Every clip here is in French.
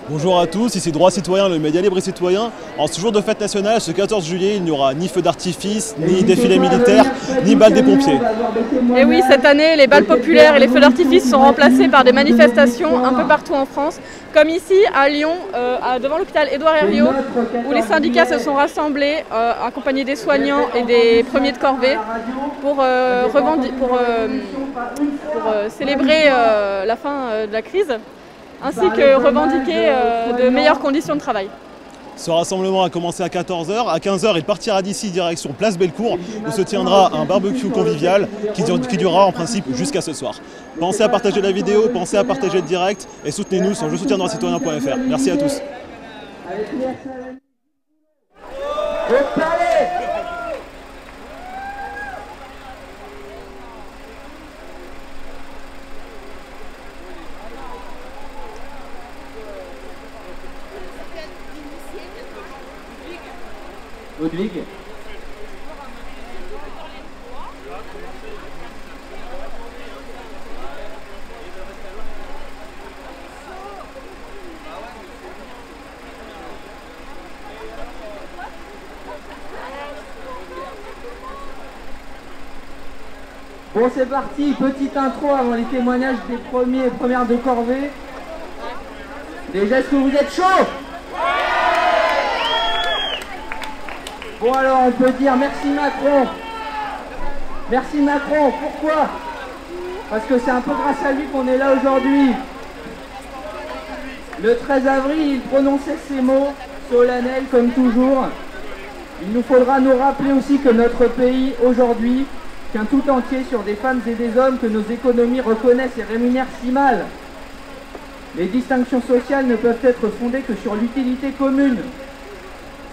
Bonjour à tous, ici Droit Citoyen, le média libre et citoyen. En ce jour de fête nationale, ce 14 juillet, il n'y aura ni feu d'artifice, ni défilé militaire, ni balles des pompiers. Et oui, cette année, les balles populaires et les feux d'artifice sont remplacés par des manifestations un peu partout en France, comme ici à Lyon, devant l'hôpital Édouard Herriot, où les syndicats se sont rassemblés, accompagnés des soignants et des premiers de corvée, pour célébrer la fin de la crise, ainsi que revendiquer de meilleures conditions de travail. Ce rassemblement a commencé à 14 h. À 15 h, il partira d'ici direction Place Bellecour, où se tiendra un barbecue convivial qui durera en principe jusqu'à ce soir. Pensez à partager la vidéo, pensez à partager le direct et soutenez-nous sur jesoutiendroitcitoyen.fr. Merci à tous. Ludwig. Bon, c'est parti, petite intro avant les témoignages des premiers et premières de corvée. Déjà, est-ce que vous êtes chaud? Bon, alors on peut dire merci Macron. Merci Macron, pourquoi? Parce que c'est un peu grâce à lui qu'on est là aujourd'hui. Le 13 avril, il prononçait ces mots solennels comme toujours. Il nous faudra nous rappeler aussi que notre pays aujourd'hui tient tout entier sur des femmes et des hommes que nos économies reconnaissent et rémunèrent si mal. Les distinctions sociales ne peuvent être fondées que sur l'utilité commune.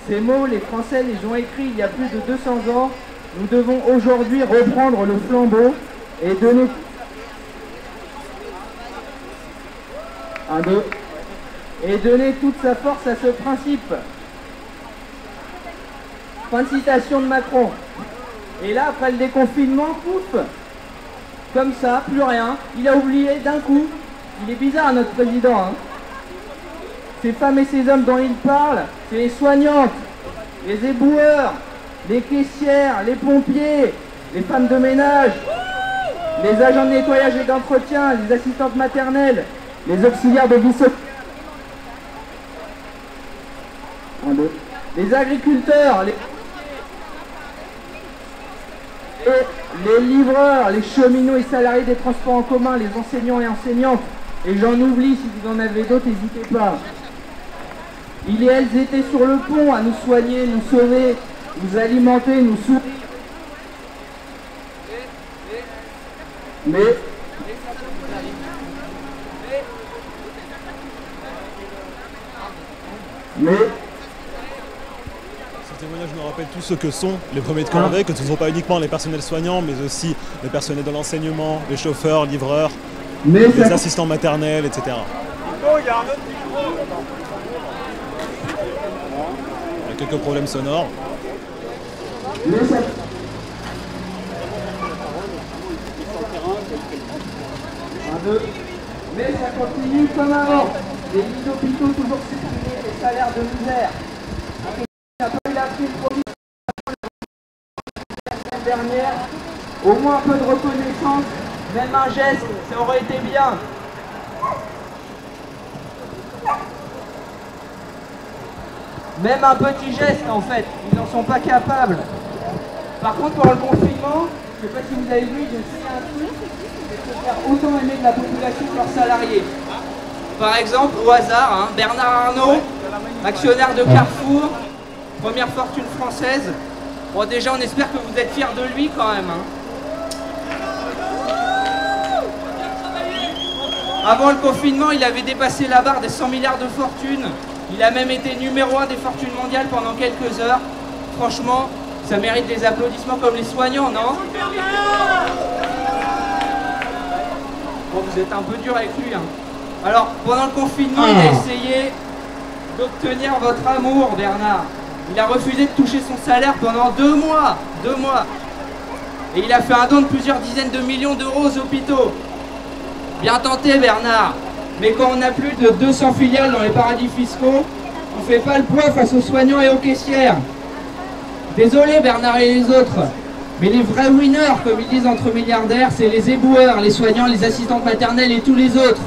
Ces mots, les Français les ont écrits il y a plus de 200 ans. Nous devons aujourd'hui reprendre le flambeau et donner toute sa force à ce principe. Fin de citation de Macron. Et là, après le déconfinement, pouf, comme ça, plus rien. Il a oublié d'un coup. Il est bizarre, notre président, hein. Ces femmes et ces hommes dont il parle, c'est les soignantes, les éboueurs, les caissières, les pompiers, les femmes de ménage, les agents de nettoyage et d'entretien, les assistantes maternelles, les auxiliaires de vie sociale, les agriculteurs, les livreurs, les cheminots et salariés des transports en commun, les enseignants et enseignantes. Et j'en oublie, si vous en avez d'autres, n'hésitez pas. Ils et elles étaient sur le pont à nous soigner, nous sauver, nous alimenter, nous soutenir. Mais Ce témoignage nous rappelle tout ce que sont les premiers de corvée, que ce ne sont pas uniquement les personnels soignants, mais aussi les personnels de l'enseignement, les chauffeurs, livreurs, les assistants maternels, etc. Il y a un autre micro. Il y a quelques problèmes sonores. Mais ça continue comme avant. Les lits d'hôpitaux toujours supprimés, les salaires de misère. On n'a pas eu la prise la semaine dernière. Au moins un peu de reconnaissance, même un geste, ça aurait été bien. Même un petit geste en fait, ils n'en sont pas capables. Par contre pour le confinement, je ne sais pas si vous avez vu, j'ai essayé un truc, c'est de faire autant aimer de la population que leurs salariés. Par exemple, au hasard, hein, Bernard Arnault, actionnaire de Carrefour, première fortune française. Bon déjà on espère que vous êtes fiers de lui quand même. Hein. Avant le confinement, il avait dépassé la barre des 100 milliards de fortune. Il a même été numéro 1 des fortunes mondiales pendant quelques heures. Franchement, ça mérite des applaudissements comme les soignants, non? Bon, vous êtes un peu dur avec lui. Hein. Alors, pendant le confinement, il a essayé d'obtenir votre amour, Bernard. Il a refusé de toucher son salaire pendant 2 mois. 2 mois. Et il a fait un don de plusieurs dizaines de millions d'euros aux hôpitaux. Bien tenté, Bernard. Mais quand on a plus de 200 filiales dans les paradis fiscaux, on ne fait pas le poids face aux soignants et aux caissières. Désolé Bernard et les autres, mais les vrais winners, comme ils disent entre milliardaires, c'est les éboueurs, les soignants, les assistantes maternelles et tous les autres.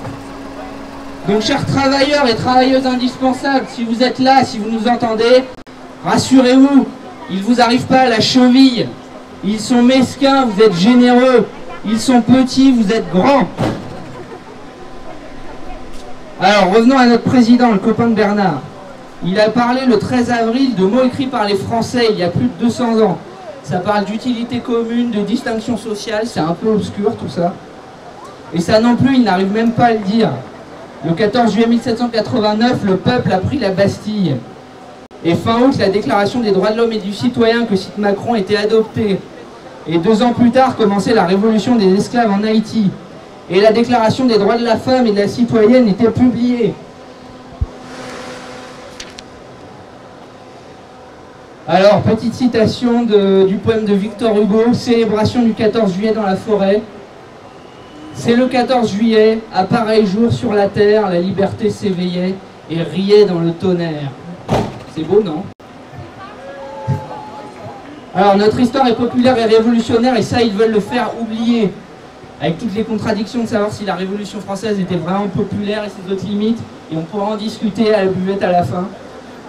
Donc chers travailleurs et travailleuses indispensables, si vous êtes là, si vous nous entendez, rassurez-vous, ils ne vous arrivent pas à la cheville. Ils sont mesquins, vous êtes généreux. Ils sont petits, vous êtes grands. Alors revenons à notre président, le copain de Bernard. Il a parlé le 13 avril de mots écrits par les Français il y a plus de 200 ans. Ça parle d'utilité commune, de distinction sociale, c'est un peu obscur tout ça. Et ça non plus, il n'arrive même pas à le dire. Le 14 juillet 1789, le peuple a pris la Bastille. Et fin août, la déclaration des droits de l'homme et du citoyen que cite Macron était adoptée. Et 2 ans plus tard, commençait la révolution des esclaves en Haïti. Et la déclaration des droits de la femme et de la citoyenne était publiée. Alors, petite citation du poème de Victor Hugo, célébration du 14 juillet dans la forêt. C'est le 14 juillet, à pareil jour sur la terre, la liberté s'éveillait et riait dans le tonnerre. C'est beau, non? Alors, notre histoire est populaire et révolutionnaire, et ça, ils veulent le faire oublier. Avec toutes les contradictions de savoir si la Révolution française était vraiment populaire et ses autres limites, et on pourra en discuter à la buvette à la fin.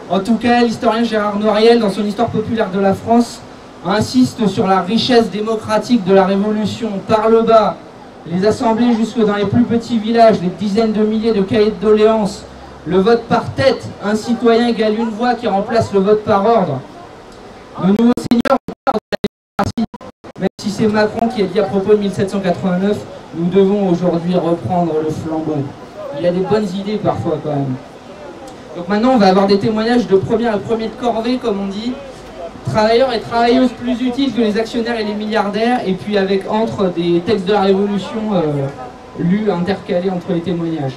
En tout cas, l'historien Gérard Noiriel, dans son Histoire populaire de la France, insiste sur la richesse démocratique de la Révolution par le bas, les assemblées jusque dans les plus petits villages, les dizaines de milliers de cahiers de doléances, le vote par tête, un citoyen égale une voix qui remplace le vote par ordre. Le nouveau seigneur parle de la démocratie, même si c'est Macron qui a dit à propos de 1789, nous devons aujourd'hui reprendre le flambeau. Il a des bonnes idées parfois quand même. Donc maintenant on va avoir des témoignages de premier à premier de corvée, comme on dit, travailleurs et travailleuses plus utiles que les actionnaires et les milliardaires, et puis avec entre des textes de la Révolution lus, intercalés entre les témoignages.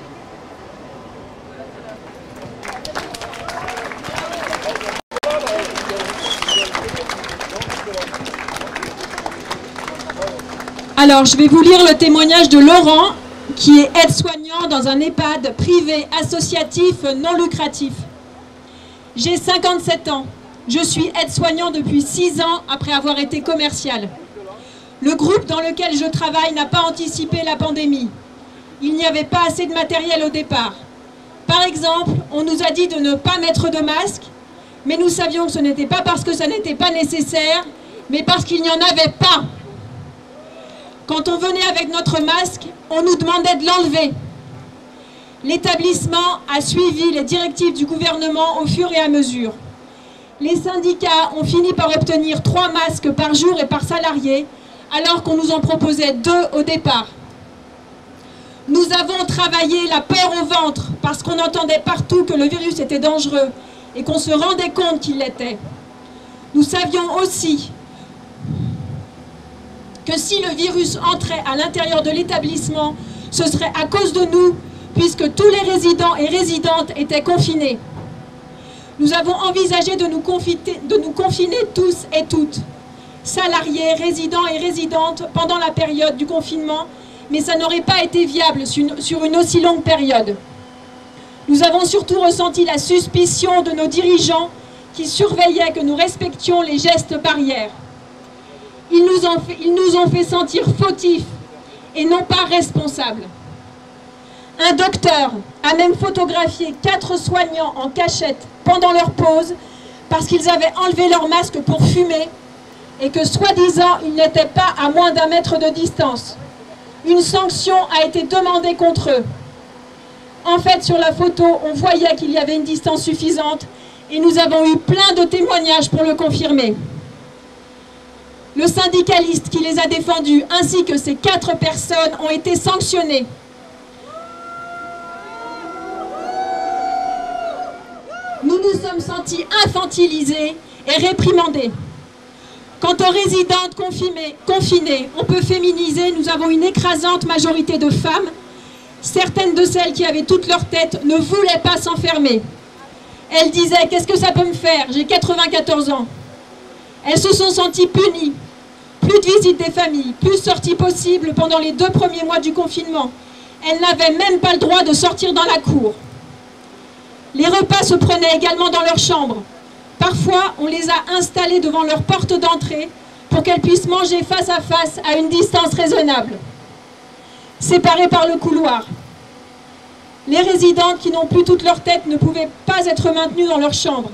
Alors, je vais vous lire le témoignage de Laurent, qui est aide-soignant dans un EHPAD privé associatif non lucratif. J'ai 57 ans. Je suis aide-soignant depuis 6 ans après avoir été commercial. Le groupe dans lequel je travaille n'a pas anticipé la pandémie. Il n'y avait pas assez de matériel au départ. Par exemple, on nous a dit de ne pas mettre de masque, mais nous savions que ce n'était pas parce que ça n'était pas nécessaire, mais parce qu'il n'y en avait pas. Quand on venait avec notre masque, on nous demandait de l'enlever. L'établissement a suivi les directives du gouvernement au fur et à mesure. Les syndicats ont fini par obtenir 3 masques par jour et par salarié, alors qu'on nous en proposait 2 au départ. Nous avons travaillé la peur au ventre, parce qu'on entendait partout que le virus était dangereux et qu'on se rendait compte qu'il l'était. Nous savions aussi que si le virus entrait à l'intérieur de l'établissement, ce serait à cause de nous, puisque tous les résidents et résidentes étaient confinés. Nous avons envisagé de nous confiner tous et toutes, salariés, résidents et résidentes, pendant la période du confinement, mais ça n'aurait pas été viable sur une aussi longue période. Nous avons surtout ressenti la suspicion de nos dirigeants qui surveillaient que nous respections les gestes barrières. Ils nous ont fait sentir fautifs et non pas responsables. Un docteur a même photographié 4 soignants en cachette pendant leur pause parce qu'ils avaient enlevé leur masque pour fumer et que soi-disant ils n'étaient pas à moins d'1 mètre de distance. Une sanction a été demandée contre eux. En fait, sur la photo, on voyait qu'il y avait une distance suffisante et nous avons eu plein de témoignages pour le confirmer. Le syndicaliste qui les a défendus, ainsi que ces 4 personnes, ont été sanctionnés. Nous nous sommes sentis infantilisés et réprimandés. Quant aux résidentes confinées, on peut féminiser, nous avons une écrasante majorité de femmes. Certaines de celles qui avaient toute leur tête ne voulaient pas s'enfermer. Elles disaient « Qu'est-ce que ça peut me faire? J'ai 94 ans ». Elles se sont senties punies. Plus de visites des familles, plus de sorties possibles pendant les 2 premiers mois du confinement. Elles n'avaient même pas le droit de sortir dans la cour. Les repas se prenaient également dans leur chambre. Parfois, on les a installées devant leur porte d'entrée pour qu'elles puissent manger face à une distance raisonnable, séparées par le couloir. Les résidentes qui n'ont plus toute leur tête ne pouvaient pas être maintenues dans leur chambre.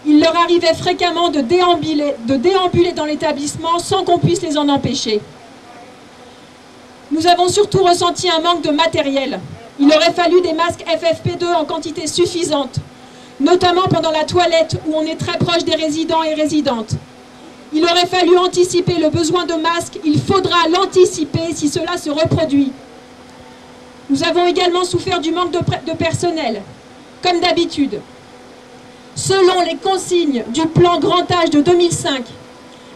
Il leur arrivait fréquemment de déambuler dans l'établissement sans qu'on puisse les en empêcher. Nous avons surtout ressenti un manque de matériel. Il aurait fallu des masques FFP2 en quantité suffisante, notamment pendant la toilette où on est très proche des résidents et résidentes. Il aurait fallu anticiper le besoin de masques, il faudra l'anticiper si cela se reproduit. Nous avons également souffert du manque de personnel, comme d'habitude. Selon les consignes du plan Grand Âge de 2005,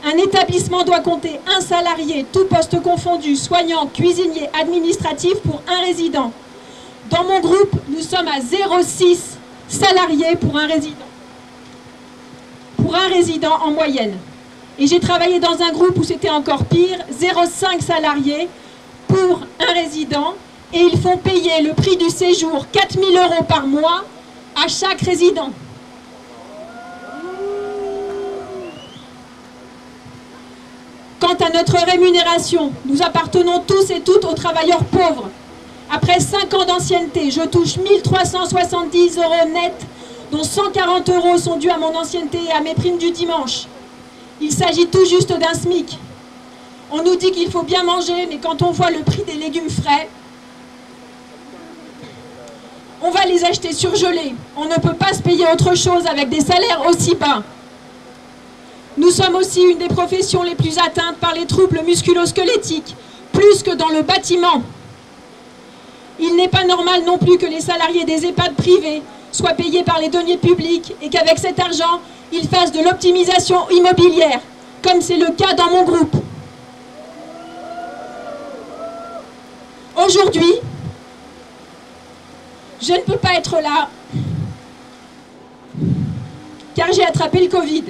un établissement doit compter un salarié, tout poste confondu, soignant, cuisinier, administratif pour un résident. Dans mon groupe, nous sommes à 0,6 salariés pour un résident. Pour un résident en moyenne. Et j'ai travaillé dans un groupe où c'était encore pire, 0,5 salariés pour un résident. Et ils font payer le prix du séjour, 4 000 € par mois, à chaque résident. Quant à notre rémunération, nous appartenons tous et toutes aux travailleurs pauvres. Après 5 ans d'ancienneté, je touche 1 370 € net, dont 140 € sont dus à mon ancienneté et à mes primes du dimanche. Il s'agit tout juste d'un SMIC. On nous dit qu'il faut bien manger, mais quand on voit le prix des légumes frais, on va les acheter surgelés. On ne peut pas se payer autre chose avec des salaires aussi bas. Nous sommes aussi une des professions les plus atteintes par les troubles musculo-squelettiques, plus que dans le bâtiment. Il n'est pas normal non plus que les salariés des EHPAD privés soient payés par les deniers publics et qu'avec cet argent, ils fassent de l'optimisation immobilière, comme c'est le cas dans mon groupe. Aujourd'hui, je ne peux pas être là, car j'ai attrapé le Covid.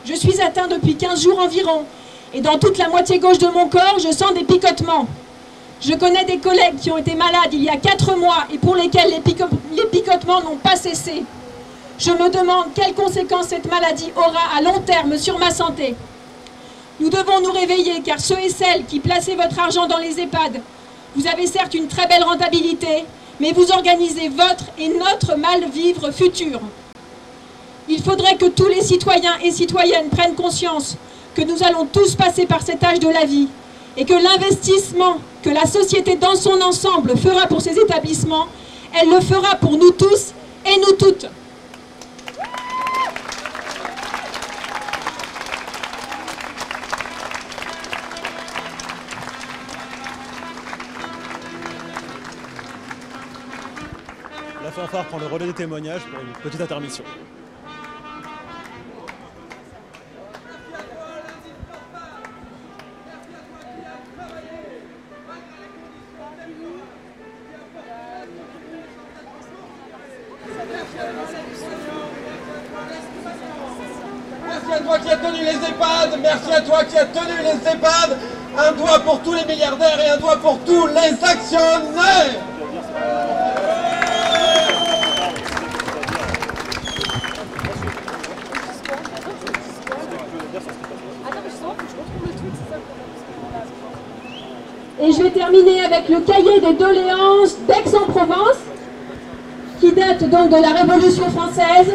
Je suis atteint depuis 15 jours environ, et dans toute la moitié gauche de mon corps, je sens des picotements. Je connais des collègues qui ont été malades il y a 4 mois et pour lesquels les picotements n'ont pas cessé. Je me demande quelles conséquences cette maladie aura à long terme sur ma santé. Nous devons nous réveiller, car ceux et celles qui plaçaient votre argent dans les EHPAD, vous avez certes une très belle rentabilité, mais vous organisez votre et notre mal-vivre futur. Il faudrait que tous les citoyens et citoyennes prennent conscience que nous allons tous passer par cet âge de la vie et que l'investissement que la société dans son ensemble fera pour ces établissements, elle le fera pour nous tous et nous toutes. La fanfare prend le relais des témoignages pour une petite intermission. Merci à toi qui as tenu les EHPAD, merci à toi qui as tenu les EHPAD. Un doigt pour tous les milliardaires et un doigt pour tous les actionnaires. Et je vais terminer avec le cahier des doléances d'Aix-en-Provence, qui date donc de la Révolution française.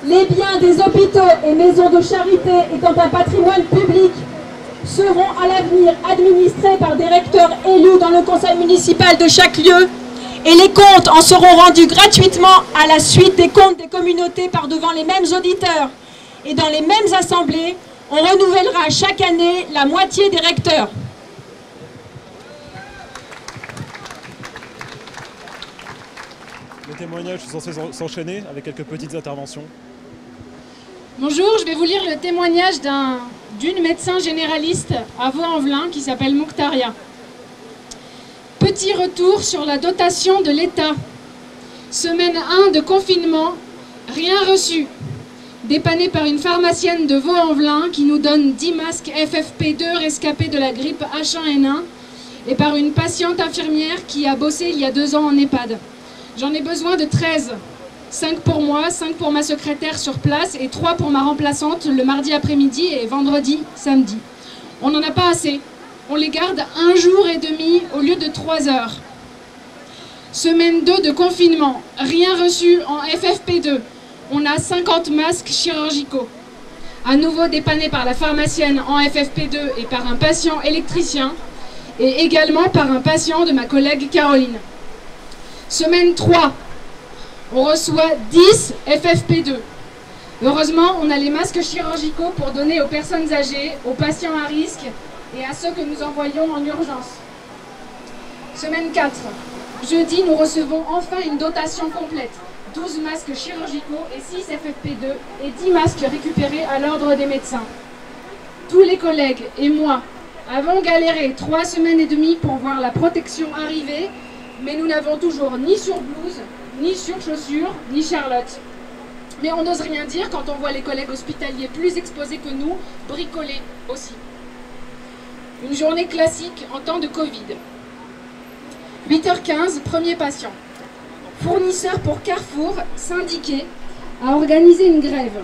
Les biens des hôpitaux et maisons de charité étant un patrimoine public seront à l'avenir administrés par des recteurs élus dans le conseil municipal de chaque lieu et les comptes en seront rendus gratuitement à la suite des comptes des communautés par devant les mêmes auditeurs. Et dans les mêmes assemblées, on renouvellera chaque année la moitié des recteurs. Les témoignages sont censés s'enchaîner avec quelques petites interventions. Bonjour, je vais vous lire le témoignage d'une médecin généraliste à Vaux-en-Velin qui s'appelle Mouktaria. Petit retour sur la dotation de l'État. Semaine 1 de confinement, rien reçu. Dépanné par une pharmacienne de Vaux-en-Velin qui nous donne 10 masques FFP2 rescapés de la grippe H1N1 et par une patiente infirmière qui a bossé il y a 2 ans en EHPAD. J'en ai besoin de 13. 5 pour moi, 5 pour ma secrétaire sur place et 3 pour ma remplaçante le mardi après-midi et vendredi, samedi. On n'en a pas assez. On les garde 1 jour et demi au lieu de 3 heures. Semaine 2 de confinement, rien reçu en FFP2. On a 50 masques chirurgicaux. À nouveau dépanné par la pharmacienne en FFP2 et par un patient électricien, et également par un patient de ma collègue Caroline. Semaine 3, on reçoit 10 FFP2. Heureusement, on a les masques chirurgicaux pour donner aux personnes âgées, aux patients à risque et à ceux que nous envoyons en urgence. Semaine 4, jeudi, nous recevons enfin une dotation complète. 12 masques chirurgicaux et 6 FFP2 et 10 masques récupérés à l'ordre des médecins. Tous les collègues et moi avons galéré 3 semaines et demie pour voir la protection arriver, mais nous n'avons toujours ni surblouse, ni surchaussures, ni Charlotte. Mais on n'ose rien dire quand on voit les collègues hospitaliers plus exposés que nous bricoler aussi. Une journée classique en temps de Covid. 8h15, premier patient. Fournisseur pour Carrefour, syndiqué, a organisé une grève.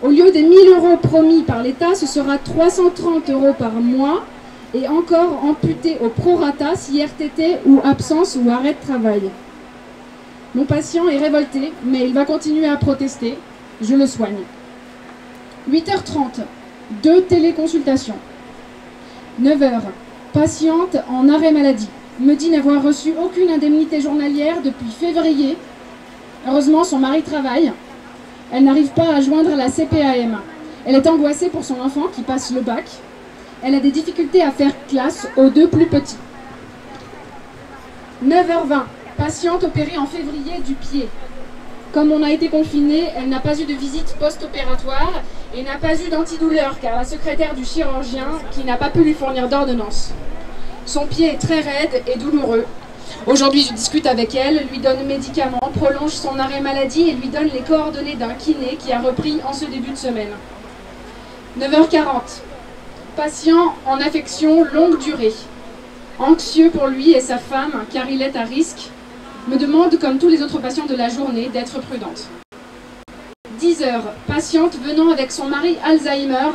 Au lieu des 1 000 € promis par l'État, ce sera 330 € par mois et encore amputé au prorata si RTT ou absence ou arrêt de travail. Mon patient est révolté, mais il va continuer à protester. Je le soigne. 8h30, 2 téléconsultations. 9h, patiente en arrêt maladie. Me dit n'avoir reçu aucune indemnité journalière depuis février. Heureusement, son mari travaille. Elle n'arrive pas à joindre la CPAM. Elle est angoissée pour son enfant qui passe le bac. Elle a des difficultés à faire classe aux 2 plus petits. 9h20, patiente opérée en février du pied. Comme on a été confiné, elle n'a pas eu de visite post-opératoire et n'a pas eu d'antidouleur car la secrétaire du chirurgien qui n'a pas pu lui fournir d'ordonnance. Son pied est très raide et douloureux. Aujourd'hui, je discute avec elle, lui donne médicaments, prolonge son arrêt maladie et lui donne les coordonnées d'un kiné qui a repris en ce début de semaine. 9h40. Patient en affection longue durée. Anxieux pour lui et sa femme car il est à risque. Me demande, comme tous les autres patients de la journée, d'être prudente. 10h. Patiente venant avec son mari Alzheimer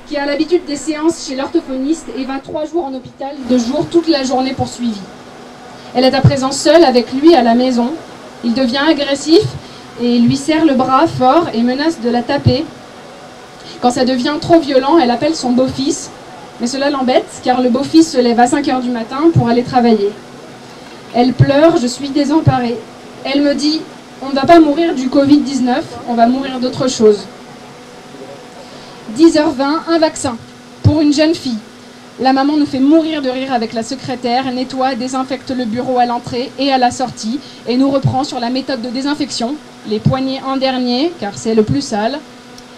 qui a l'habitude des séances chez l'orthophoniste et va 3 jours en hôpital, 2 jours toute la journée pour suivi. Elle est à présent seule avec lui à la maison. Il devient agressif et lui serre le bras fort et menace de la taper. Quand ça devient trop violent, elle appelle son beau-fils. Mais cela l'embête car le beau-fils se lève à 5h du matin pour aller travailler. Elle pleure, je suis désemparée. Elle me dit, on ne va pas mourir du Covid-19, on va mourir d'autre chose. 10h20, un vaccin pour une jeune fille. La maman nous fait mourir de rire avec la secrétaire, nettoie, désinfecte le bureau à l'entrée et à la sortie et nous reprend sur la méthode de désinfection, les poignets en dernier car c'est le plus sale,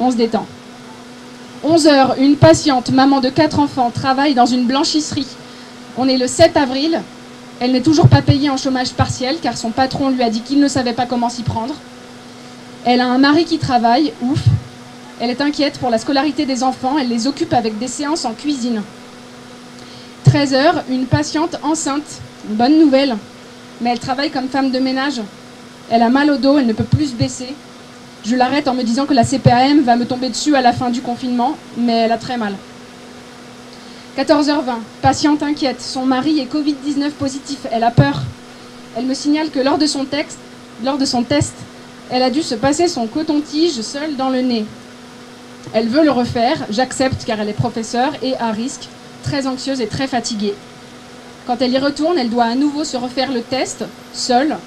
on se détend. 11h, une patiente, maman de 4 enfants, travaille dans une blanchisserie. On est le 7 avril, elle n'est toujours pas payée en chômage partiel car son patron lui a dit qu'il ne savait pas comment s'y prendre. Elle a un mari qui travaille, ouf. Elle est inquiète pour la scolarité des enfants, elle les occupe avec des séances en cuisine. 13h, une patiente enceinte, une bonne nouvelle, mais elle travaille comme femme de ménage. Elle a mal au dos, elle ne peut plus se baisser. Je l'arrête en me disant que la CPAM va me tomber dessus à la fin du confinement, mais elle a très mal. 14h20, patiente inquiète, son mari est Covid-19 positif, elle a peur. Elle me signale que lors de son test, elle a dû se passer son coton-tige seule dans le nez. Elle veut le refaire, j'accepte car elle est professeure et à risque, très anxieuse et très fatiguée. Quand elle y retourne, elle doit à nouveau se refaire le test, seule,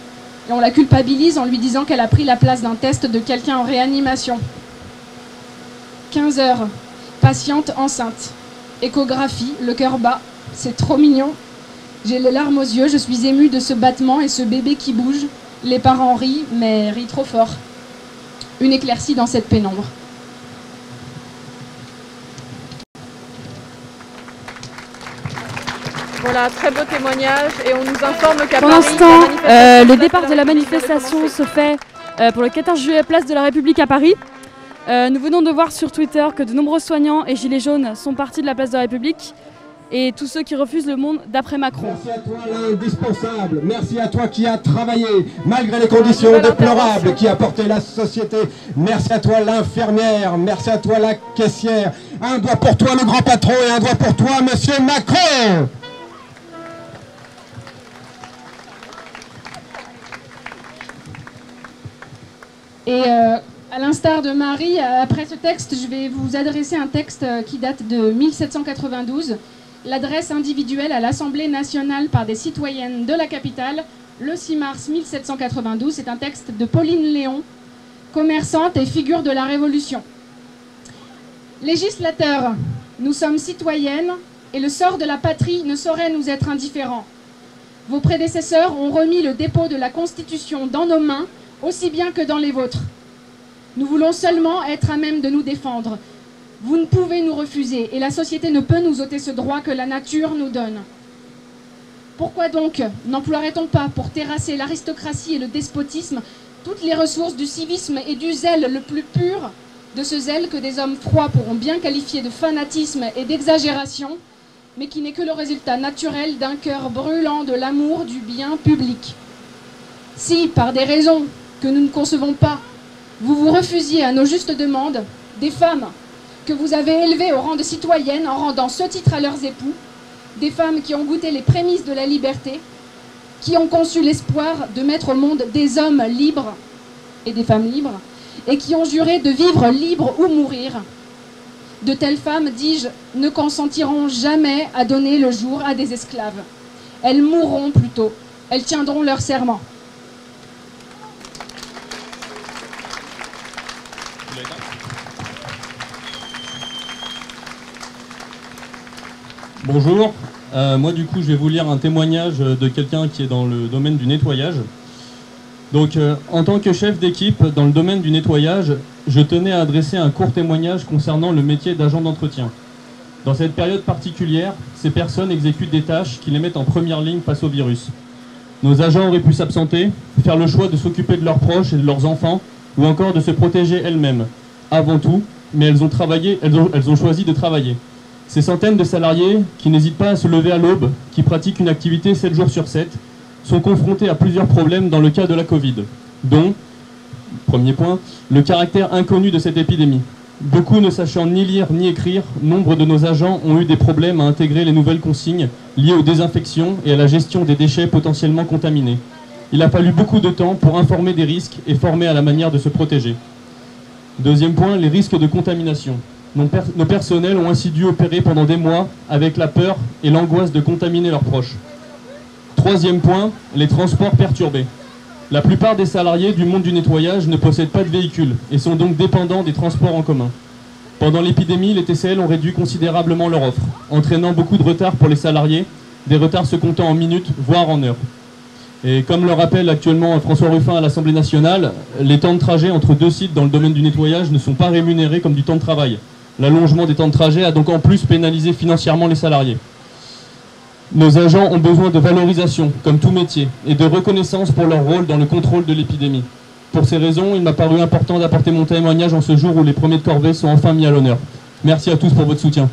et on la culpabilise en lui disant qu'elle a pris la place d'un test de quelqu'un en réanimation. 15h, patiente enceinte. Échographie, le cœur bat, c'est trop mignon. J'ai les larmes aux yeux, je suis émue de ce battement et ce bébé qui bouge. Les parents rient, mais rient trop fort. Une éclaircie dans cette pénombre. Voilà, très beau témoignage et on nous informe qu'à Pour Paris, l'instant, le départ de la manifestation se fait pour le 14 juillet, place de la République à Paris. Nous venons de voir sur Twitter que de nombreux soignants et gilets jaunes sont partis de la place de la République. et tous ceux qui refusent le monde d'après Macron. Merci à toi l'indispensable, merci à toi qui as travaillé malgré les conditions déplorables qui a porté la société. Merci à toi l'infirmière, merci à toi la caissière. Un doigt pour toi le grand patron et un doigt pour toi monsieur Macron. Et à l'instar de Marie, après ce texte, je vais vous adresser un texte qui date de 1792, l'adresse individuelle à l'Assemblée nationale par des citoyennes de la capitale, le 6 mars 1792. C'est un texte de Pauline Léon, commerçante et figure de la Révolution. Législateurs, nous sommes citoyennes et le sort de la patrie ne saurait nous être indifférent. Vos prédécesseurs ont remis le dépôt de la Constitution dans nos mains, aussi bien que dans les vôtres. Nous voulons seulement être à même de nous défendre. Vous ne pouvez nous refuser et la société ne peut nous ôter ce droit que la nature nous donne. Pourquoi donc n'emploierait-on pas pour terrasser l'aristocratie et le despotisme toutes les ressources du civisme et du zèle le plus pur, de ce zèle que des hommes froids pourront bien qualifier de fanatisme et d'exagération, mais qui n'est que le résultat naturel d'un cœur brûlant de l'amour du bien public. Si, par des raisons que nous ne concevons pas, vous vous refusiez à nos justes demandes, des femmes que vous avez élevées au rang de citoyennes en rendant ce titre à leurs époux, des femmes qui ont goûté les prémices de la liberté, qui ont conçu l'espoir de mettre au monde des hommes libres et des femmes libres, et qui ont juré de vivre libres ou mourir. De telles femmes, dis-je, ne consentiront jamais à donner le jour à des esclaves. Elles mourront plutôt, elles tiendront leur serment. Bonjour, moi du coup je vais vous lire un témoignage de quelqu'un qui est dans le domaine du nettoyage. Donc en tant que chef d'équipe dans le domaine du nettoyage, je tenais à adresser un court témoignage concernant le métier d'agent d'entretien. Dans cette période particulière, ces personnes exécutent des tâches qui les mettent en première ligne face au virus. Nos agents auraient pu s'absenter, faire le choix de s'occuper de leurs proches et de leurs enfants, ou encore de se protéger elles-mêmes, avant tout, mais elles ont choisi de travailler. Ces centaines de salariés qui n'hésitent pas à se lever à l'aube, qui pratiquent une activité 7 jours sur 7, sont confrontés à plusieurs problèmes dans le cas de la Covid, dont, premier point, le caractère inconnu de cette épidémie. Beaucoup ne sachant ni lire ni écrire, nombre de nos agents ont eu des problèmes à intégrer les nouvelles consignes liées aux désinfections et à la gestion des déchets potentiellement contaminés. Il a fallu beaucoup de temps pour informer des risques et former à la manière de se protéger. Deuxième point, les risques de contamination. Nos personnels ont ainsi dû opérer pendant des mois avec la peur et l'angoisse de contaminer leurs proches. Troisième point, les transports perturbés. La plupart des salariés du monde du nettoyage ne possèdent pas de véhicule et sont donc dépendants des transports en commun. Pendant l'épidémie, les TCL ont réduit considérablement leur offre, entraînant beaucoup de retard pour les salariés, des retards se comptant en minutes, voire en heures. Et comme le rappelle actuellement François Ruffin à l'Assemblée nationale, les temps de trajet entre deux sites dans le domaine du nettoyage ne sont pas rémunérés comme du temps de travail. L'allongement des temps de trajet a donc en plus pénalisé financièrement les salariés. Nos agents ont besoin de valorisation, comme tout métier, et de reconnaissance pour leur rôle dans le contrôle de l'épidémie. Pour ces raisons, il m'a paru important d'apporter mon témoignage en ce jour où les premiers de corvée sont enfin mis à l'honneur. Merci à tous pour votre soutien.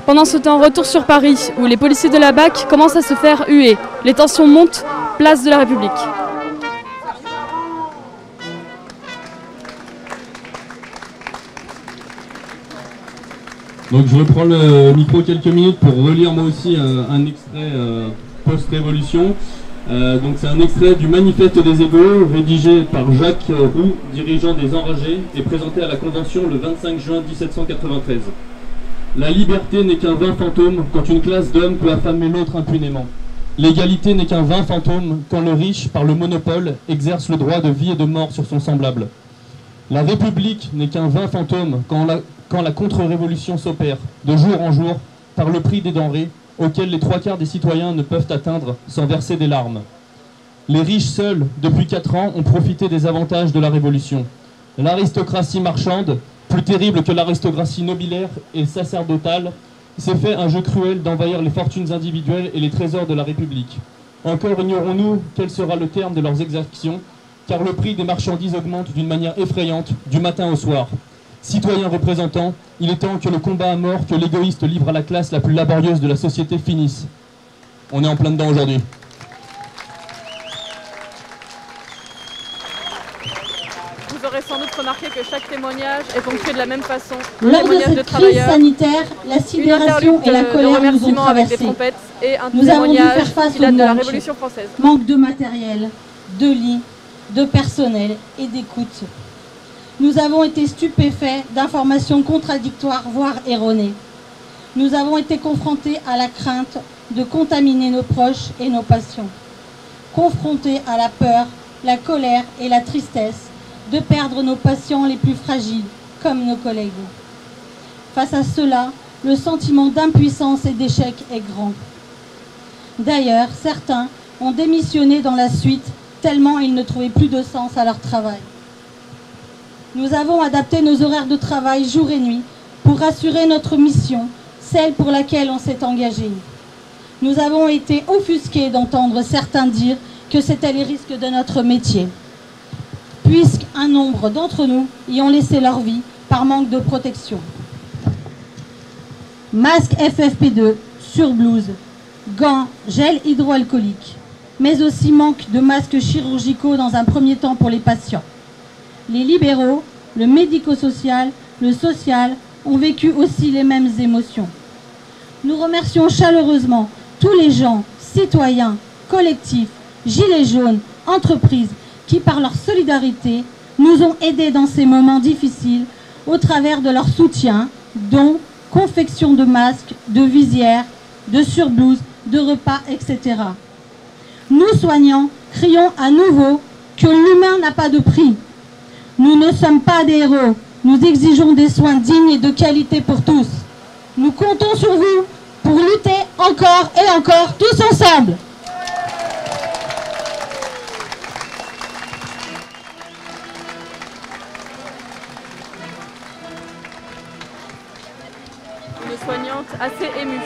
Pendant ce temps, retour sur Paris, où les policiers de la BAC commencent à se faire huer. Les tensions montent, place de la République. Donc je reprends le micro quelques minutes pour relire moi aussi un extrait post-révolution. Donc c'est un extrait du Manifeste des égaux, rédigé par Jacques Roux, dirigeant des Enragés, et présenté à la Convention le 25 juin 1793. La liberté n'est qu'un vain fantôme quand une classe d'hommes peut affamer l'autre impunément. L'égalité n'est qu'un vain fantôme quand le riche, par le monopole, exerce le droit de vie et de mort sur son semblable. La République n'est qu'un vain fantôme quand la contre-révolution s'opère, de jour en jour, par le prix des denrées, auxquelles les 3/4 des citoyens ne peuvent atteindre sans verser des larmes. Les riches seuls, depuis 4 ans, ont profité des avantages de la Révolution. L'aristocratie marchande, plus terrible que l'aristocratie nobiliaire et sacerdotale, s'est fait un jeu cruel d'envahir les fortunes individuelles et les trésors de la République. Encore ignorons-nous quel sera le terme de leurs exactions, car le prix des marchandises augmente d'une manière effrayante, du matin au soir. Citoyens représentants, il est temps que le combat à mort que l'égoïste livre à la classe la plus laborieuse de la société finisse. On est en plein dedans aujourd'hui. Vous aurez sans doute remarqué que chaque témoignage est ponctué de la même façon. Lors de cette crise sanitaire, la sidération et la colère nous ont traversés. Nous avons dû faire face au manque de matériel, de lits, de personnel et d'écoute. Nous avons été stupéfaits d'informations contradictoires, voire erronées. Nous avons été confrontés à la crainte de contaminer nos proches et nos patients. Confrontés à la peur, la colère et la tristesse de perdre nos patients les plus fragiles, comme nos collègues. Face à cela, le sentiment d'impuissance et d'échec est grand. D'ailleurs, certains ont démissionné dans la suite, tellement ils ne trouvaient plus de sens à leur travail. Nous avons adapté nos horaires de travail jour et nuit pour assurer notre mission, celle pour laquelle on s'est engagé. Nous avons été offusqués d'entendre certains dire que c'était les risques de notre métier, puisqu'un nombre d'entre nous y ont laissé leur vie par manque de protection. Masque FFP2, surblouse, gants, gel hydroalcoolique, mais aussi manque de masques chirurgicaux dans un premier temps pour les patients. Les libéraux, le médico-social, le social ont vécu aussi les mêmes émotions. Nous remercions chaleureusement tous les gens, citoyens, collectifs, gilets jaunes, entreprises, qui par leur solidarité nous ont aidés dans ces moments difficiles au travers de leur soutien, dons, confection de masques, de visières, de surblouses, de repas, etc. Nous, soignants, crions à nouveau que l'humain n'a pas de prix. Nous ne sommes pas des héros. Nous exigeons des soins dignes et de qualité pour tous. Nous comptons sur vous pour lutter encore et encore, tous ensemble. Une soignante assez émue.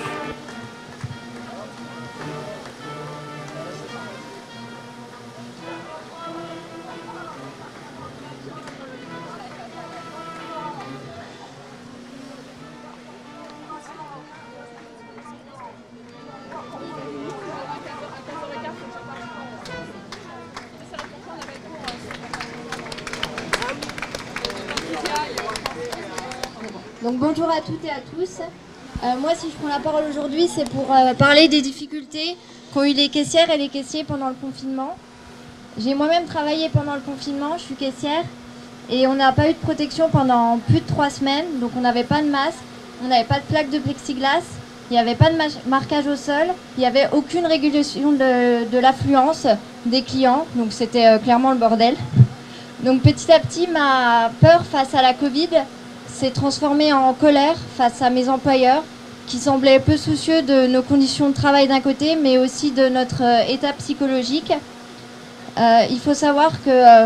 Donc bonjour à toutes et à tous. Moi, si je prends la parole aujourd'hui, c'est pour parler des difficultés qu'ont eu les caissières et les caissiers pendant le confinement. J'ai moi-même travaillé pendant le confinement, je suis caissière, et on n'a pas eu de protection pendant plus de 3 semaines. Donc on n'avait pas de masque, on n'avait pas de plaque de plexiglas, il n'y avait pas de marquage au sol, il n'y avait aucune régulation de l'affluence des clients, donc c'était clairement le bordel. Donc petit à petit, ma peur face à la Covid s'est transformée en colère face à mes employeurs qui semblaient peu soucieux de nos conditions de travail d'un côté, mais aussi de notre état psychologique. Il faut savoir que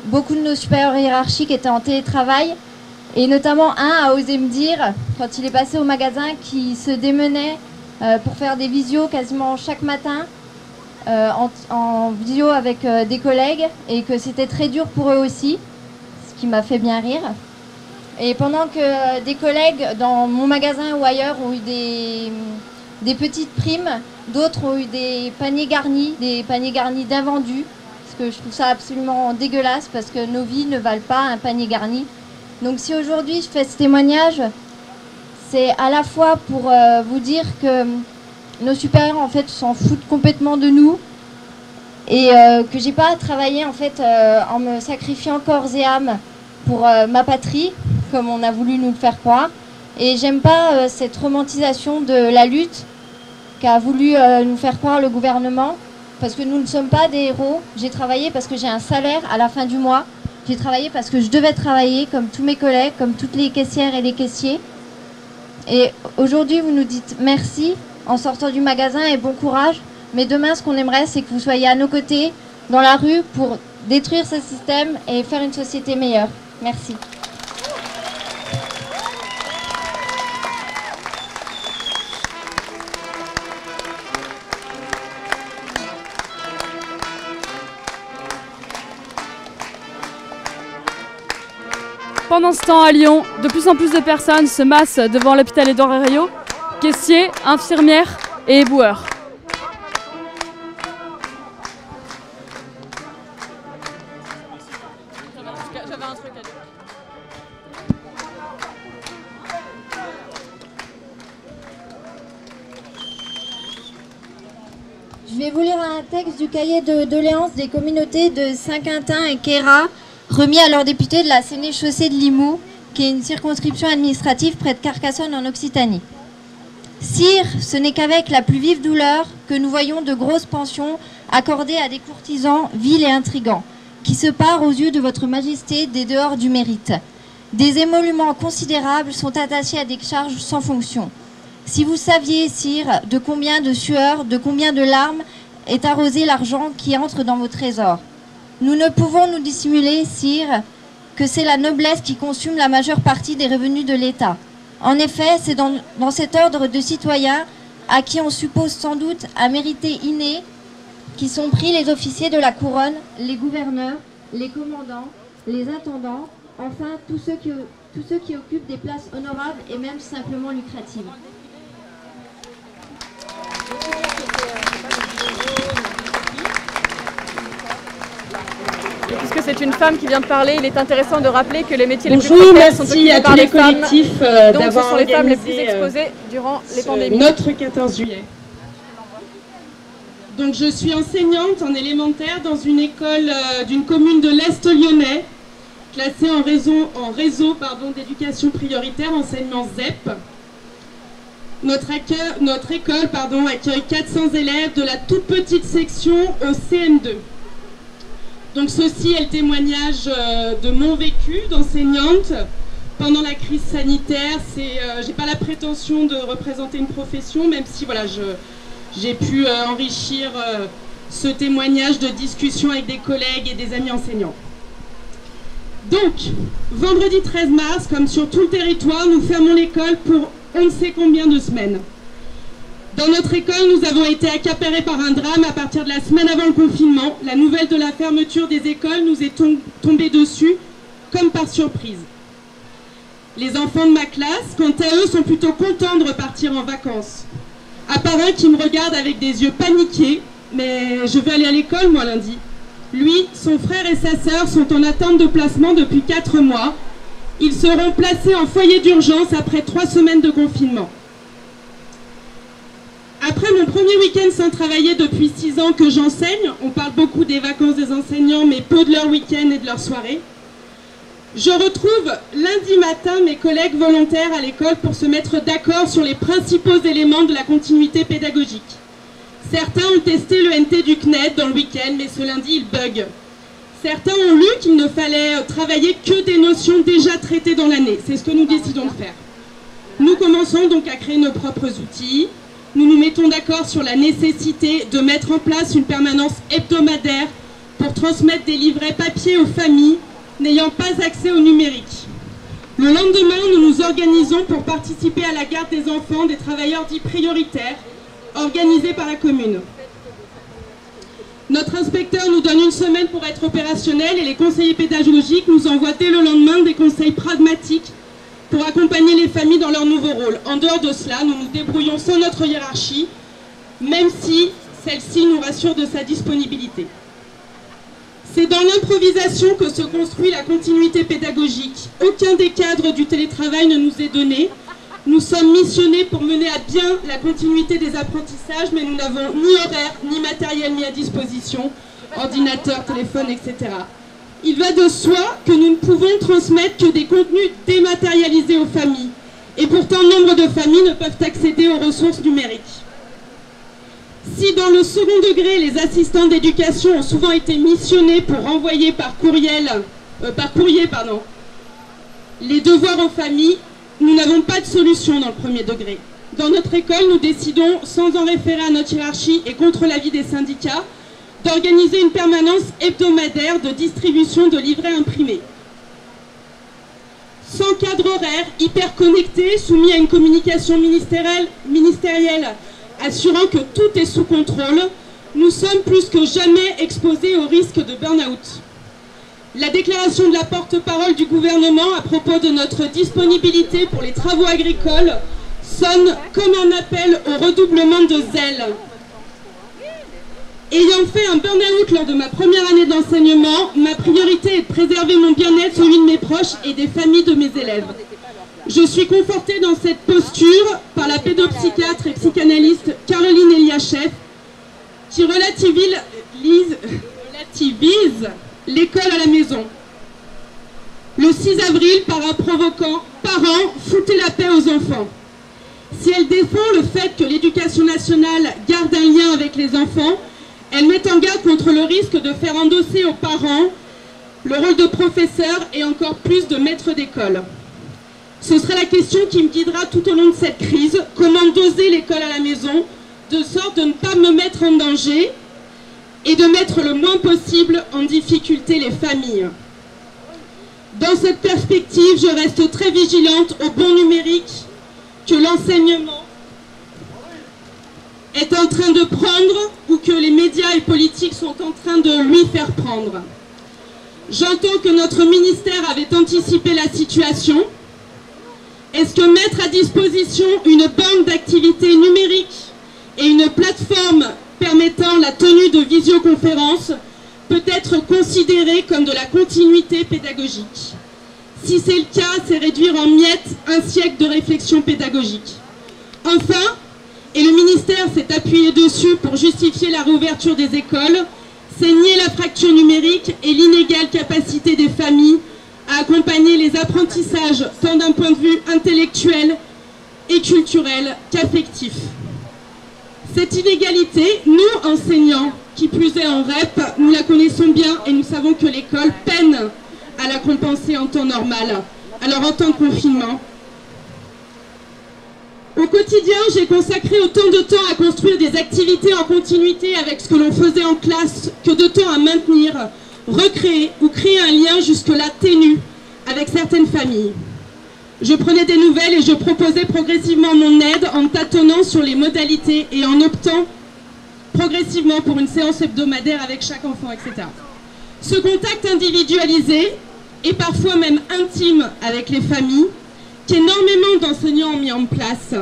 beaucoup de nos supérieurs hiérarchiques étaient en télétravail, et notamment un a osé me dire, quand il est passé au magasin, qu'il se démenait pour faire des visios quasiment chaque matin, en visio avec des collègues, et que c'était très dur pour eux aussi, ce qui m'a fait bien rire. Et pendant que des collègues dans mon magasin ou ailleurs ont eu des petites primes, d'autres ont eu des paniers garnis d'invendus, parce que je trouve ça absolument dégueulasse, parce que nos vies ne valent pas un panier garni. Donc si aujourd'hui je fais ce témoignage, c'est à la fois pour vous dire que nos supérieurs en fait s'en foutent complètement de nous, et que j'ai pas à travailler en fait en me sacrifiant corps et âme pour ma patrie, comme on a voulu nous le faire croire. Et j'aime pas cette romantisation de la lutte qu'a voulu nous faire croire le gouvernement, parce que nous ne sommes pas des héros. J'ai travaillé parce que j'ai un salaire à la fin du mois. J'ai travaillé parce que je devais travailler, comme tous mes collègues, comme toutes les caissières et les caissiers. Et aujourd'hui, vous nous dites merci en sortant du magasin et bon courage. Mais demain, ce qu'on aimerait, c'est que vous soyez à nos côtés dans la rue pour détruire ce système et faire une société meilleure. Merci. Pendant ce temps, à Lyon, de plus en plus de personnes se massent devant l'hôpital Édouard Herriot, caissiers, infirmières et éboueurs. J'avais un truc à dire. Je vais vous lire un texte du cahier de doléances des communautés de Saint-Quentin et Queyras, remis à leurs députés de la Sénéchaussée de Limoux, qui est une circonscription administrative près de Carcassonne en Occitanie. Sire, ce n'est qu'avec la plus vive douleur que nous voyons de grosses pensions accordées à des courtisans vils et intrigants, qui se parent aux yeux de votre majesté des dehors du mérite. Des émoluments considérables sont attachés à des charges sans fonction. Si vous saviez, sire, de combien de sueurs, de combien de larmes est arrosé l'argent qui entre dans vos trésors. Nous ne pouvons nous dissimuler, sire, que c'est la noblesse qui consume la majeure partie des revenus de l'État. En effet, c'est dans cet ordre de citoyens, à qui on suppose sans doute un mérité inné, qui sont pris les officiers de la couronne, les gouverneurs, les commandants, les intendants, enfin tous ceux qui occupent des places honorables et même simplement lucratives. Puisque c'est une femme qui vient de parler, il est intéressant de rappeler que les métiers les plus Bonjour, précaires sont occupés par les femmes. Donc ce sont les femmes les plus exposées durant les pandémies. Notre 14 juillet. Donc je suis enseignante en élémentaire dans une école d'une commune de l'Est lyonnais, classée en réseau d'éducation prioritaire, enseignement ZEP. Notre école accueille 400 élèves de la toute petite section au CM2. Donc ceci est le témoignage de mon vécu d'enseignante pendant la crise sanitaire. J'ai pas la prétention de représenter une profession, même si voilà, j'ai pu enrichir ce témoignage de discussion avec des collègues et des amis enseignants. Donc, vendredi 13 mars, comme sur tout le territoire, nous fermons l'école pour on ne sait combien de semaines. Dans notre école, nous avons été accaparés par un drame à partir de la semaine avant le confinement. La nouvelle de la fermeture des écoles nous est tombée dessus comme par surprise. Les enfants de ma classe, quant à eux, sont plutôt contents de repartir en vacances. À part un qui me regarde avec des yeux paniqués, mais je vais aller à l'école moi lundi. Lui, son frère et sa sœur sont en attente de placement depuis 4 mois. Ils seront placés en foyer d'urgence après 3 semaines de confinement. Après mon premier week-end sans travailler depuis 6 ans que j'enseigne, on parle beaucoup des vacances des enseignants, mais peu de leur week-end et de leur soirée, je retrouve lundi matin mes collègues volontaires à l'école pour se mettre d'accord sur les principaux éléments de la continuité pédagogique. Certains ont testé le NT du CNED dans le week-end, mais ce lundi, il bug. Certains ont lu qu'il ne fallait travailler que des notions déjà traitées dans l'année. C'est ce que nous décidons de faire. Nous commençons donc à créer nos propres outils. Nous nous mettons d'accord sur la nécessité de mettre en place une permanence hebdomadaire pour transmettre des livrets papier aux familles n'ayant pas accès au numérique. Le lendemain, nous nous organisons pour participer à la garde des enfants des travailleurs dits prioritaires, organisés par la commune. Notre inspecteur nous donne 1 semaine pour être opérationnel et les conseillers pédagogiques nous envoient dès le lendemain des conseils pragmatiques pour accompagner les familles dans leur nouveau rôle. En dehors de cela, nous nous débrouillons sans notre hiérarchie, même si celle-ci nous rassure de sa disponibilité. C'est dans l'improvisation que se construit la continuité pédagogique. Aucun des cadres du télétravail ne nous est donné. Nous sommes missionnés pour mener à bien la continuité des apprentissages, mais nous n'avons ni horaire, ni matériel mis à disposition, ordinateur, téléphone, etc. Il va de soi que nous ne pouvons transmettre que des contenus dématérialisés aux familles. Et pourtant, nombre de familles ne peuvent accéder aux ressources numériques. Si dans le second degré, les assistants d'éducation ont souvent été missionnés pour renvoyer par courrier les devoirs aux familles, nous n'avons pas de solution dans le premier degré. Dans notre école, nous décidons, sans en référer à notre hiérarchie et contre l'avis des syndicats, d'organiser une permanence hebdomadaire de distribution de livrets imprimés. Sans cadre horaire, hyper connecté, soumis à une communication ministérielle assurant que tout est sous contrôle, nous sommes plus que jamais exposés au risque de burn-out. La déclaration de la porte-parole du gouvernement à propos de notre disponibilité pour les travaux agricoles sonne comme un appel au redoublement de zèle. Ayant fait un burn-out lors de ma première année d'enseignement, ma priorité est de préserver mon bien-être, celui de mes proches et des familles de mes élèves. Je suis confortée dans cette posture par la pédopsychiatre et psychanalyste Caroline Eliachev, qui relativise l'école à la maison. Le 6 avril, par un provoquant « Parents, foutez la paix aux enfants ». Si elle défend le fait que l'éducation nationale garde un lien avec les enfants, elle met en garde contre le risque de faire endosser aux parents le rôle de professeur et encore plus de maître d'école. Ce sera la question qui me guidera tout au long de cette crise. Comment doser l'école à la maison, de sorte de ne pas me mettre en danger et de mettre le moins possible en difficulté les familles. Dans cette perspective, je reste très vigilante au bond numérique que l'enseignement est en train de prendre ou que les médias et politiques sont en train de lui faire prendre. J'entends que notre ministère avait anticipé la situation. Est-ce que mettre à disposition une bande d'activités numériques et une plateforme permettant la tenue de visioconférences peut être considéré comme de la continuité pédagogique? Si c'est le cas, c'est réduire en miettes un siècle de réflexion pédagogique. Enfin, et le ministère s'est appuyé dessus pour justifier la réouverture des écoles, c'est nier la fracture numérique et l'inégale capacité des familles à accompagner les apprentissages tant d'un point de vue intellectuel et culturel qu'affectif. Cette inégalité, nous, enseignants, qui plus est en REP, nous la connaissons bien et nous savons que l'école peine à la compenser en temps normal. Alors en temps de confinement, au quotidien, j'ai consacré autant de temps à construire des activités en continuité avec ce que l'on faisait en classe que de temps à maintenir, recréer ou créer un lien jusque-là ténu avec certaines familles. Je prenais des nouvelles et je proposais progressivement mon aide en tâtonnant sur les modalités et en optant progressivement pour une séance hebdomadaire avec chaque enfant, etc. Ce contact individualisé et parfois même intime avec les familles, qu'énormément d'enseignants ont mis en place,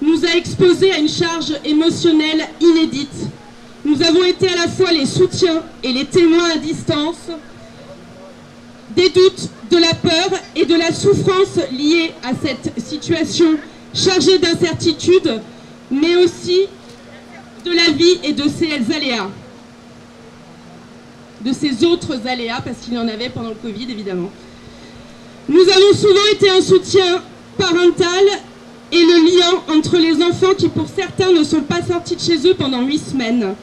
nous a exposés à une charge émotionnelle inédite. Nous avons été à la fois les soutiens et les témoins à distance des doutes, de la peur et de la souffrance liée à cette situation chargée d'incertitudes, mais aussi de la vie et de ses aléas. De ses autres aléas, parce qu'il y en avait pendant le Covid, évidemment. Nous avons souvent été un soutien parental et le lien entre les enfants qui, pour certains, ne sont pas sortis de chez eux pendant 8 semaines.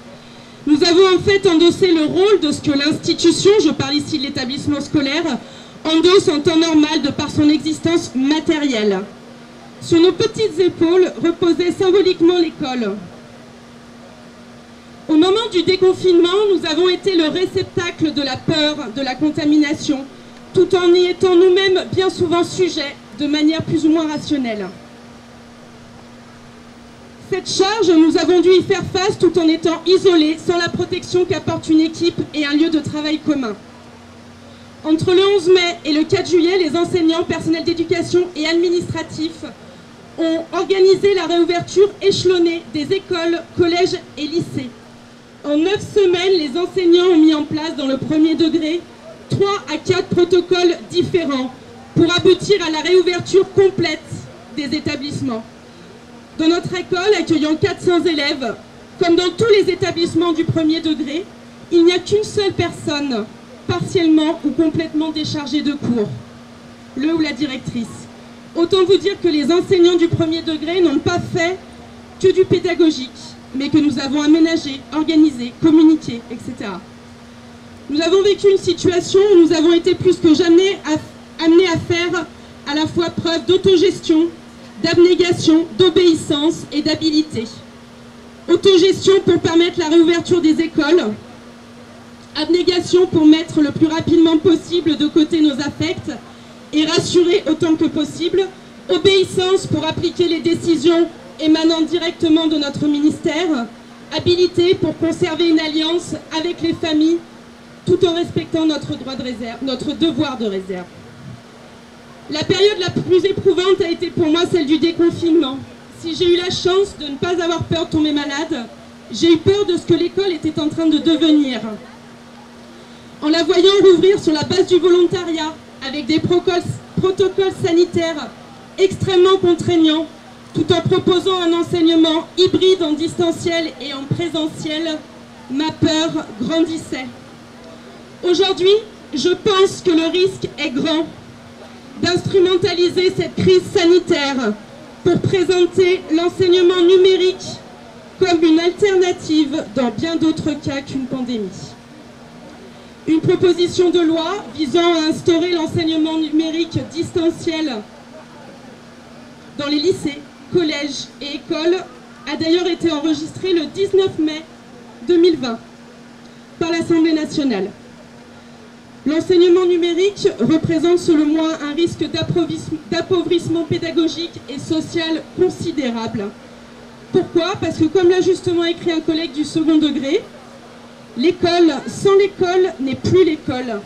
Nous avons en fait endossé le rôle de ce que l'institution, je parle ici de l'établissement scolaire, endosse en temps normal de par son existence matérielle. Sur nos petites épaules reposait symboliquement l'école. Au moment du déconfinement, nous avons été le réceptacle de la peur, de la contamination, tout en y étant nous-mêmes bien souvent sujets de manière plus ou moins rationnelle. Cette charge, nous avons dû y faire face tout en étant isolés, sans la protection qu'apporte une équipe et un lieu de travail commun. Entre le 11 mai et le 4 juillet, les enseignants, personnels d'éducation et administratifs ont organisé la réouverture échelonnée des écoles, collèges et lycées. En 9 semaines, les enseignants ont mis en place dans le premier degré 3 à 4 protocoles différents pour aboutir à la réouverture complète des établissements. Dans notre école, accueillant 400 élèves, comme dans tous les établissements du premier degré, il n'y a qu'une seule personne partiellement ou complètement déchargée de cours, le ou la directrice. Autant vous dire que les enseignants du premier degré n'ont pas fait que du pédagogique, mais que nous avons aménagé, organisé, communiqué, etc. Nous avons vécu une situation où nous avons été plus que jamais amenés à faire à la fois preuve d'autogestion, d'abnégation, d'obéissance et d'habilité. Autogestion pour permettre la réouverture des écoles, Abnégation pour mettre le plus rapidement possible de côté nos affects et rassurer autant que possible. Obéissance pour appliquer les décisions émanant directement de notre ministère. Habilité pour conserver une alliance avec les familles tout en respectant notre droit de réserve, notre devoir de réserve. La période la plus éprouvante a été pour moi celle du déconfinement. Si j'ai eu la chance de ne pas avoir peur de tomber malade, j'ai eu peur de ce que l'école était en train de devenir. En la voyant rouvrir sur la base du volontariat, avec des protocoles sanitaires extrêmement contraignants, tout en proposant un enseignement hybride en distanciel et en présentiel, ma peur grandissait. Aujourd'hui, je pense que le risque est grand d'instrumentaliser cette crise sanitaire pour présenter l'enseignement numérique comme une alternative dans bien d'autres cas qu'une pandémie. Une proposition de loi visant à instaurer l'enseignement numérique distanciel dans les lycées, collèges et écoles a d'ailleurs été enregistrée le 19 mai 2020 par l'Assemblée nationale. L'enseignement numérique représente selon moi un risque d'appauvrissement pédagogique et social considérable. Pourquoi? Parce que comme l'a justement écrit un collègue du second degré, l'école sans l'école n'est plus l'école.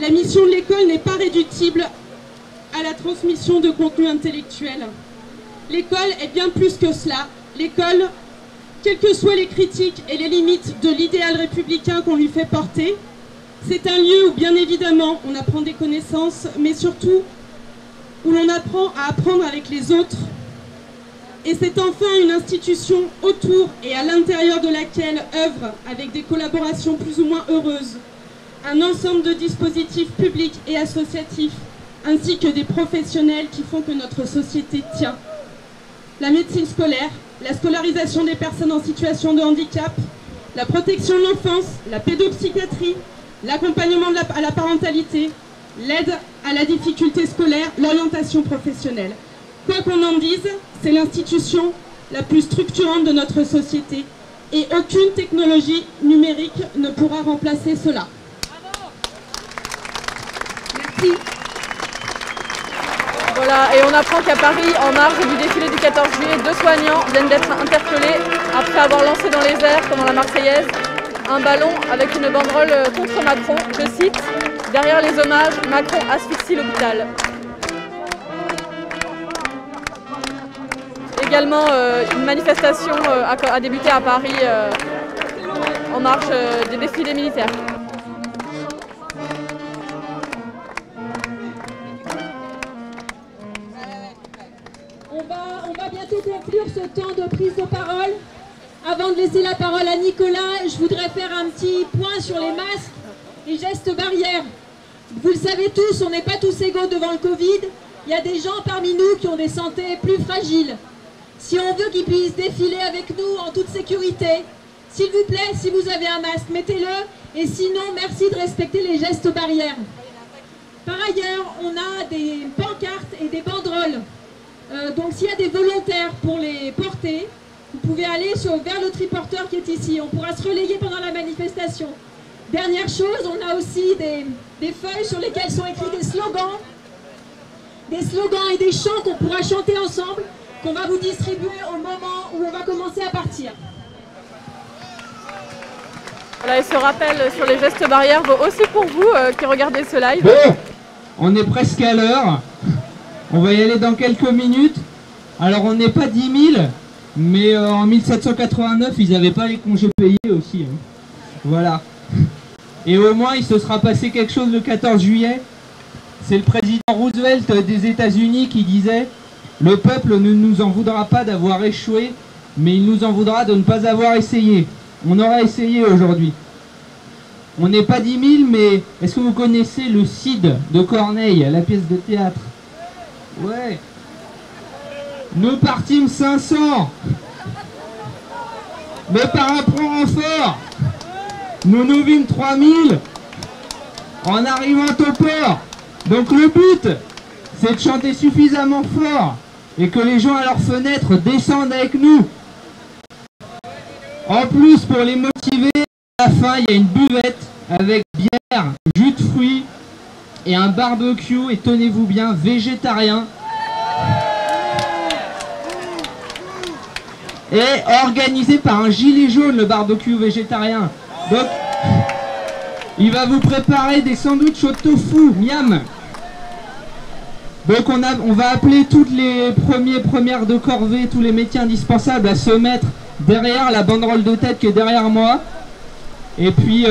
La mission de l'école n'est pas réductible à la transmission de contenu intellectuel. L'école est bien plus que cela. L'école, quelles que soient les critiques et les limites de l'idéal républicain qu'on lui fait porter, c'est un lieu où bien évidemment on apprend des connaissances, mais surtout où l'on apprend à apprendre avec les autres. Et c'est enfin une institution autour et à l'intérieur de laquelle œuvrent, avec des collaborations plus ou moins heureuses, un ensemble de dispositifs publics et associatifs, ainsi que des professionnels qui font que notre société tient. La médecine scolaire, la scolarisation des personnes en situation de handicap, la protection de l'enfance, la pédopsychiatrie, l'accompagnement à la parentalité, l'aide à la difficulté scolaire, l'orientation professionnelle. Quoi qu'on en dise, c'est l'institution la plus structurante de notre société et aucune technologie numérique ne pourra remplacer cela. Merci. Voilà, et on apprend qu'à Paris, en marge du défilé du 14 juillet, 2 soignants viennent d'être interpellés après avoir lancé dans les airs, pendant la Marseillaise, un ballon avec une banderole contre Macron. Je cite, « Derrière les hommages, Macron asphyxie l'hôpital ». Également, une manifestation a débuté à Paris en marge des défilés militaires. On va bientôt conclure ce temps de prise de parole. Avant de laisser la parole à Nicolas, je voudrais faire un petit point sur les masques et gestes barrières. Vous le savez tous, on n'est pas tous égaux devant le Covid. Il y a des gens parmi nous qui ont des santé plus fragiles. Si on veut qu'ils puissent défiler avec nous en toute sécurité, s'il vous plaît, si vous avez un masque, mettez-le. Et sinon, merci de respecter les gestes barrières. Par ailleurs, on a des pancartes et des banderoles. Donc s'il y a des volontaires pour les porter, vous pouvez aller vers le triporteur qui est ici. On pourra se relayer pendant la manifestation. Dernière chose, on a aussi des feuilles sur lesquelles sont écrits des slogans et des chants qu'on pourra chanter ensemble, qu'on va vous distribuer au moment où on va commencer à partir. Voilà, et ce rappel sur les gestes barrières vaut aussi pour vous qui regardez ce live. Bon, on est presque à l'heure. On va y aller dans quelques minutes. Alors on n'est pas 10 000, mais en 1789, ils n'avaient pas les congés payés aussi. Hein. Voilà. Et au moins, il se sera passé quelque chose le 14 juillet. C'est le président Roosevelt des États-Unis qui disait « Le peuple ne nous en voudra pas d'avoir échoué, mais il nous en voudra de ne pas avoir essayé. » On aura essayé aujourd'hui. On n'est pas 10 000, mais est-ce que vous connaissez le Cid de Corneille, la pièce de théâtre? Ouais. Nous partîmes 500. Mais par un prompt renfort, nous nous vîmes 3000 en arrivant au port. Donc le but, c'est de chanter suffisamment fort et que les gens à leurs fenêtres descendent avec nous. En plus, pour les motiver, à la fin, il y a une buvette avec bière, jus de fruits et un barbecue, et tenez-vous bien, végétarien. Et organisé par un gilet jaune, le barbecue végétarien. Donc, il va vous préparer des sandwichs au tofu, miam. Donc on va appeler toutes les premières de corvée, tous les métiers indispensables à se mettre derrière la banderole de tête qui est derrière moi. Et puis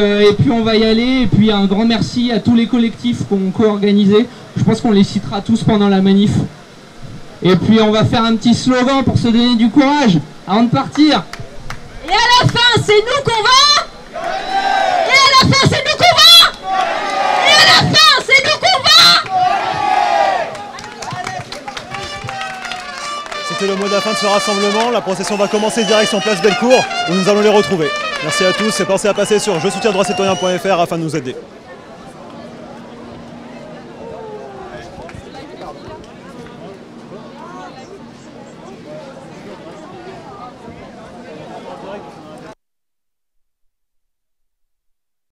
on va y aller. Et puis un grand merci à tous les collectifs qu'on co-organisé. Je pense qu'on les citera tous pendant la manif. Et puis on va faire un petit slogan pour se donner du courage avant de partir. Et à la fin, c'est nous qu'on va. Et à la fin, c'est nous qu'on va. Et à la fin, c'est nous qu'on va. C'était le mot de la fin de ce rassemblement. La procession va commencer direction Place Bellecour où nous allons les retrouver. Merci à tous et pensez à passer sur je soutiens droitcitoyen.fr afin de nous aider.